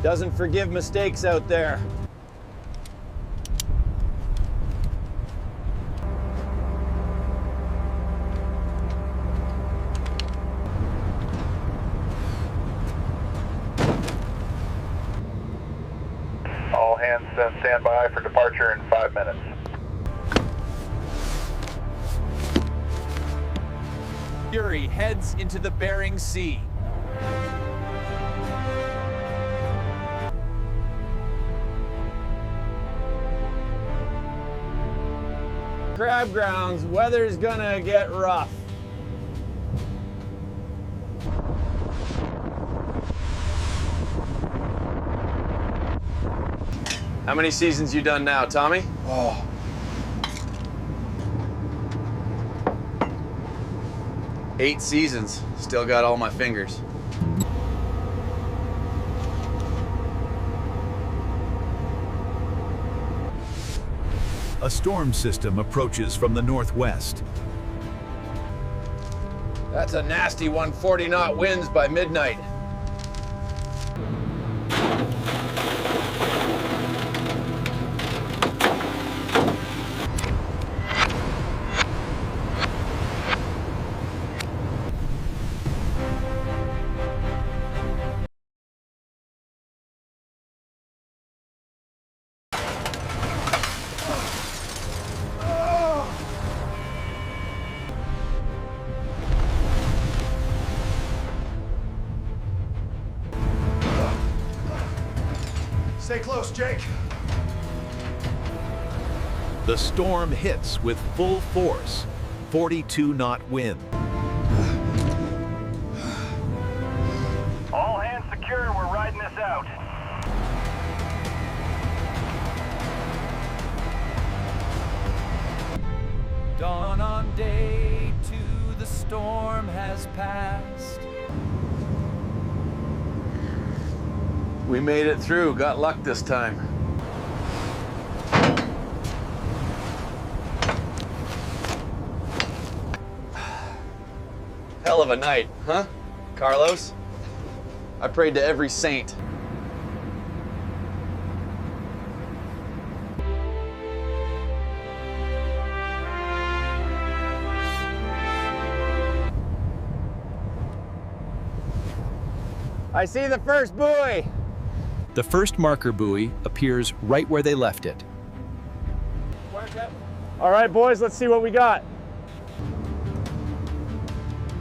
Doesn't forgive mistakes out there. All hands stand by for departure in 5 minutes. Fury heads into the Bering Sea. Crab grounds, weather's gonna get rough. How many seasons you done now, Tommy? Oh. Eight seasons. Still got all my fingers. A storm system approaches from the northwest. That's a nasty 140 knot winds by midnight. Stay close, Jake. The storm hits with full force, 42-knot wind. All hands secure, we're riding this out. Dawn on day 2, the storm has passed. We made it through, got luck this time. Hell of a night, huh, Carlos? I prayed to every saint. I see the first buoy. The first marker buoy appears right where they left it. All right, boys, let's see what we got.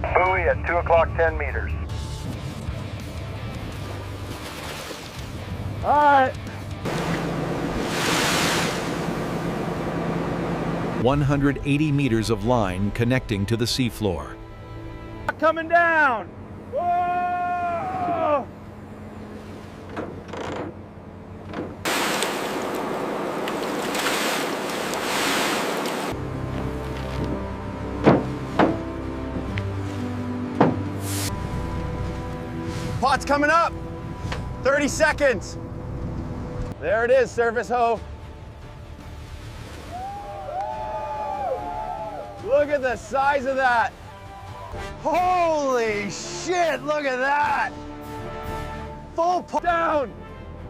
Buoy at 2 o'clock, 10 meters. All right. 180 meters of line connecting to the seafloor. Coming down. Whoa! Pot's coming up. 30 seconds. There it is, surface hoe. Look at the size of that. Holy shit, look at that. Full pot. Down,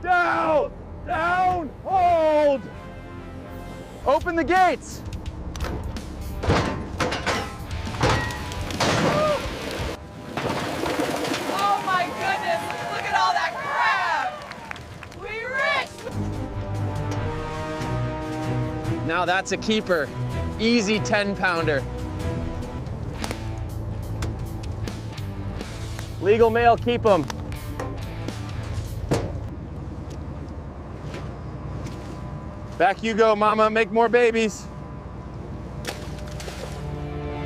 down, down, hold. Open the gates. Oh my goodness, look at all that crab! We rich! Now that's a keeper. Easy 10-pounder. Legal male, keep them. Back you go, mama, make more babies.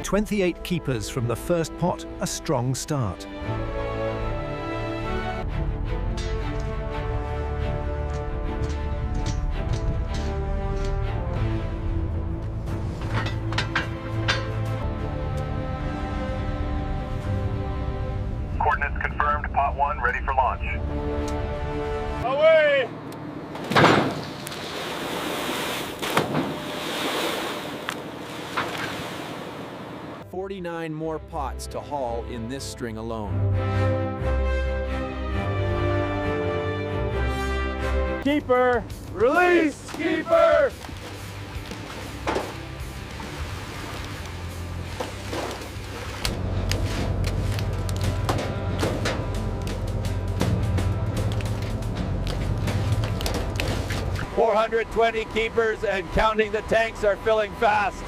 28 keepers from the first pot, a strong start. Coordinates confirmed, pot 1 ready for launch. Away! 49 more pots to haul in this string alone. Keeper, release, keeper. $420 keepers and counting. The tanks are filling fast.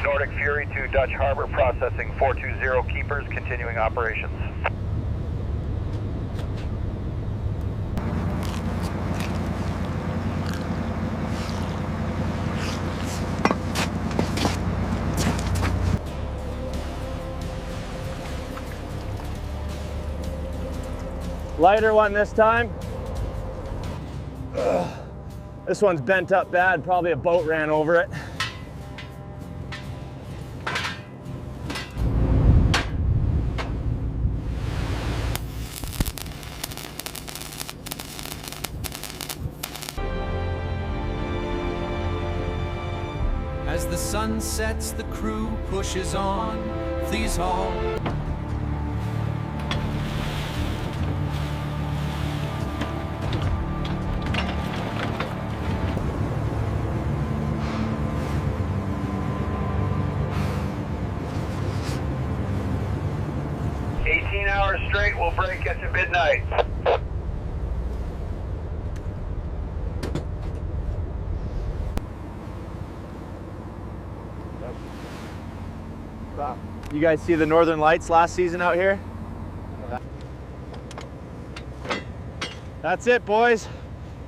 Nordic Fury to Dutch Harbor, processing 420 keepers, continuing operations. Lighter one this time. Ugh. This one's bent up bad, probably a boat ran over it. As the sun sets, the crew pushes on. Please haul. Hours straight, we'll break at midnight. You guys see the northern lights last season out here? That's it, boys.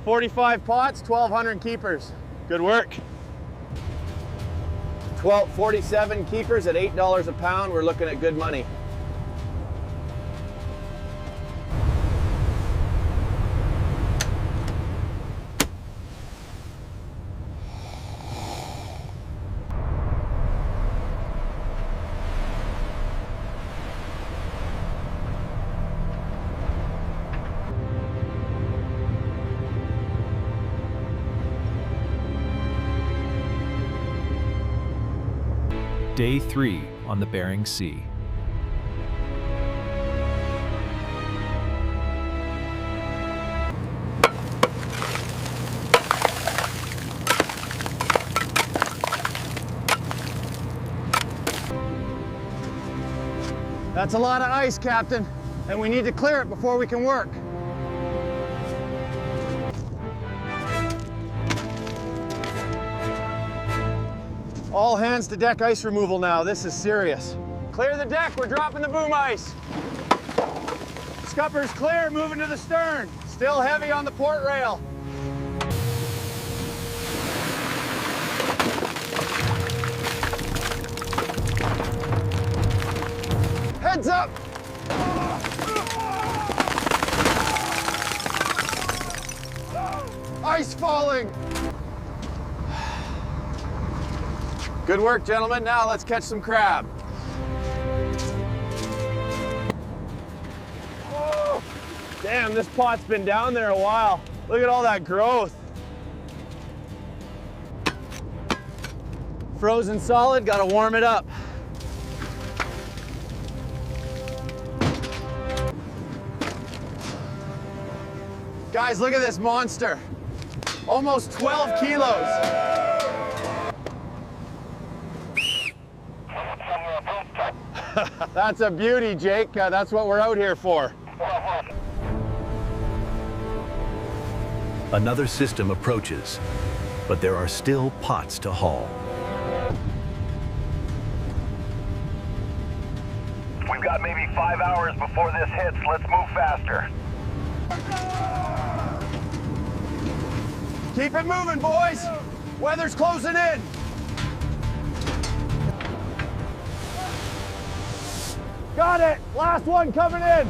45 pots, 1,200 keepers. Good work. 47 keepers at $8 a pound. We're looking at good money. Day 3 on the Bering Sea. That's a lot of ice, Captain, and we need to clear it before we can work. All hands to deck ice removal now. This is serious. Clear the deck, we're dropping the boom ice. Scuppers clear, moving to the stern. Still heavy on the port rail. Heads up! Ice falling! Good work, gentlemen. Now let's catch some crab. Oh, damn, this pot's been down there a while. Look at all that growth. Frozen solid, gotta warm it up. Guys, look at this monster. Almost 12 kilos. That's a beauty, Jake. That's what we're out here for. Another system approaches, but there are still pots to haul. We've got maybe 5 hours before this hits. Let's move faster. Keep it moving, boys. Weather's closing in. Got it. Last one coming in.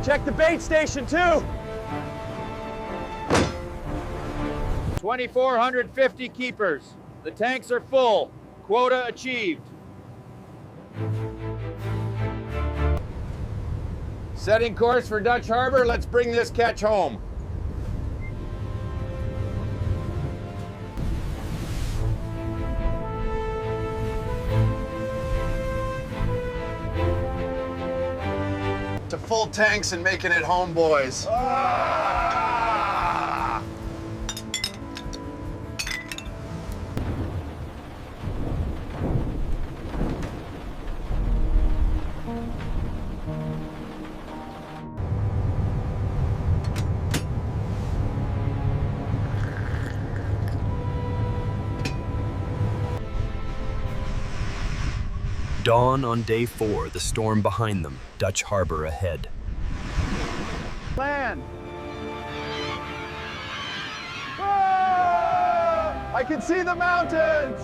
Check the bait station too. 2,450 keepers. The tanks are full. Quota achieved. Setting course for Dutch Harbor, let's bring this catch home. To full tanks and making it home, boys. Dawn on day 4, the storm behind them, Dutch Harbor ahead. Land! Ah! I can see the mountains!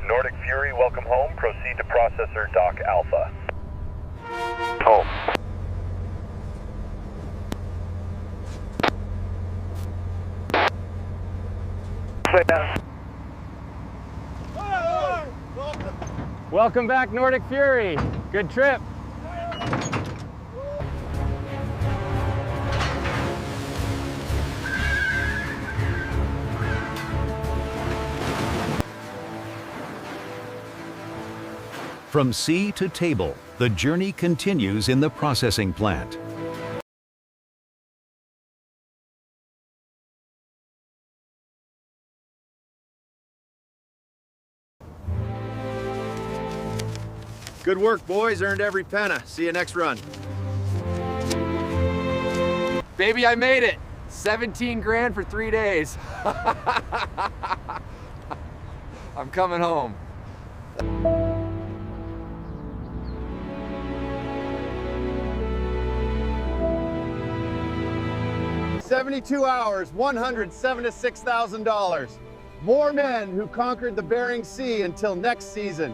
Nordic Fury, welcome home. Proceed to processor Dock Alpha. Home. Welcome back, Nordic Fury. Good trip. From sea to table, the journey continues in the processing plant. Good work, boys. Earned every penny. See you next run. Baby, I made it. 17 grand for 3 days. I'm coming home. 72 hours, $176,000. More men who conquered the Bering Sea until next season.